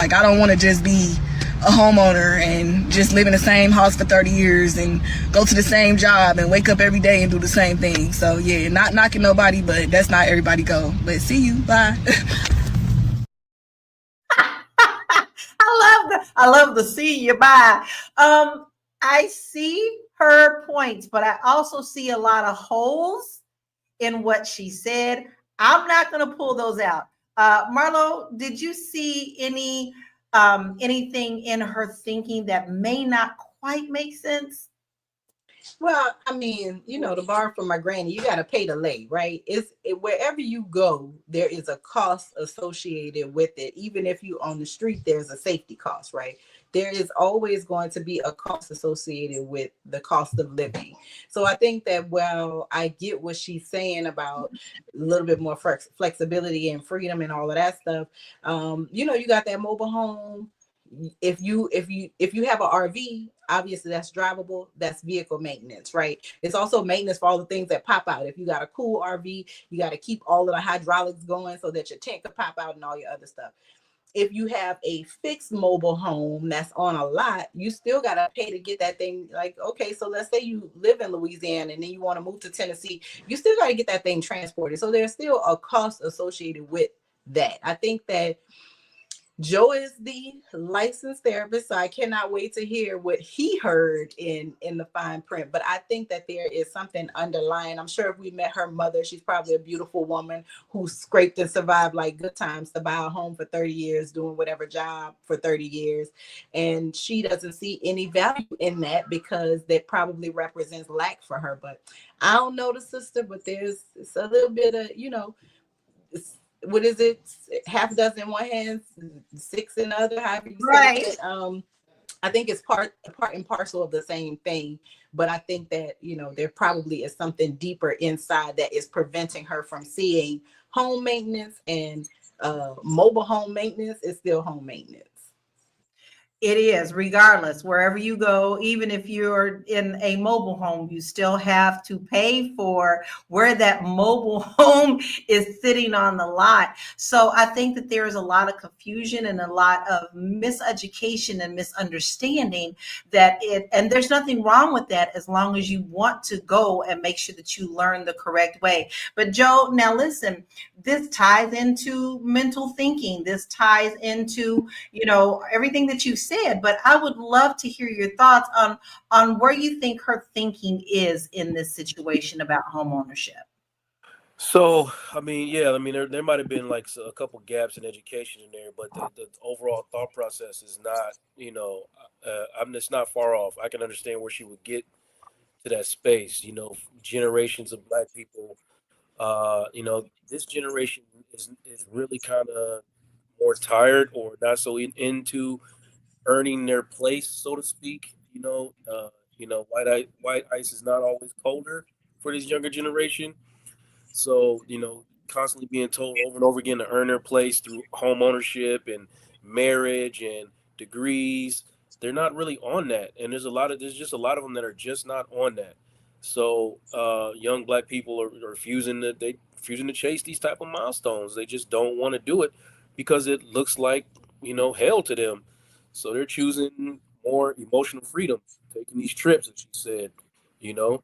Like, I don't want to just be a homeowner and just live in the same house for 30 years and go to the same job and wake up every day and do the same thing. So yeah, not knocking nobody, but that's not everybody go. But see you, bye. I love the see you bye. I see her points, but I also see a lot of holes in what she said. I'm not going to pull those out. Marlo, did you see anything in her thinking that may not quite make sense? Well, I mean, to borrow from my granny, you got to pay to lay, right? Wherever you go, there is a cost associated with it. Even if you on the street, there's a safety cost, right? There is always going to be a cost associated with the cost of living. So I think that, well, I get what she's saying about a little bit more flexibility and freedom and all of that stuff. You got that mobile home. If you have an RV, obviously that's drivable, that's vehicle maintenance, right? It's also maintenance for all the things that pop out. If you got a cool RV, you got to keep all of the hydraulics going so that your tent can pop out and all your other stuff. If you have a fixed mobile home that's on a lot, you still got to pay to get that thing. Like, okay, so let's say you live in Louisiana and then you want to move to Tennessee, you still got to get that thing transported. So there's still a cost associated with that. I think that Joe is the licensed therapist, so I cannot wait to hear what he heard in the fine print. But I think that there is something underlying. I'm sure if we met her mother, she's probably a beautiful woman who scraped and survived like good times to buy a home for 30 years, doing whatever job for 30 years. And she doesn't see any value in that because that probably represents lack for her. But I don't know the sister, but it's a little bit of, what is it? Half a dozen in one hand, six in the other. However you say it. I think it's part and parcel of the same thing. But I think that there probably is something deeper inside that is preventing her from seeing home maintenance and mobile home maintenance is still home maintenance. It is, regardless, wherever you go, even if you're in a mobile home, you still have to pay for where that mobile home is sitting on the lot. So I think that there is a lot of confusion and a lot of miseducation and misunderstanding and there's nothing wrong with that as long as you want to go and make sure that you learn the correct way. But Joe, now listen, this ties into mental thinking. This ties into, everything that you said, but I would love to hear your thoughts on where you think her thinking is in this situation about home ownership. So, I mean, there might have been like a couple gaps in education in there, but the overall thought process is not, I'm just not far off. I can understand where she would get to that space. Generations of Black people, this generation is really kind of more tired or not so into earning their place, so to speak. White ice is not always colder for this younger generation. So, constantly being told over and over again to earn their place through home ownership and marriage and degrees, they're not really on that. And there's just a lot of them that are just not on that. So, young Black people are refusing to chase these type of milestones. They just don't want to do it because it looks like, hell to them. So they're choosing more emotional freedom, taking these trips, as she said, you know.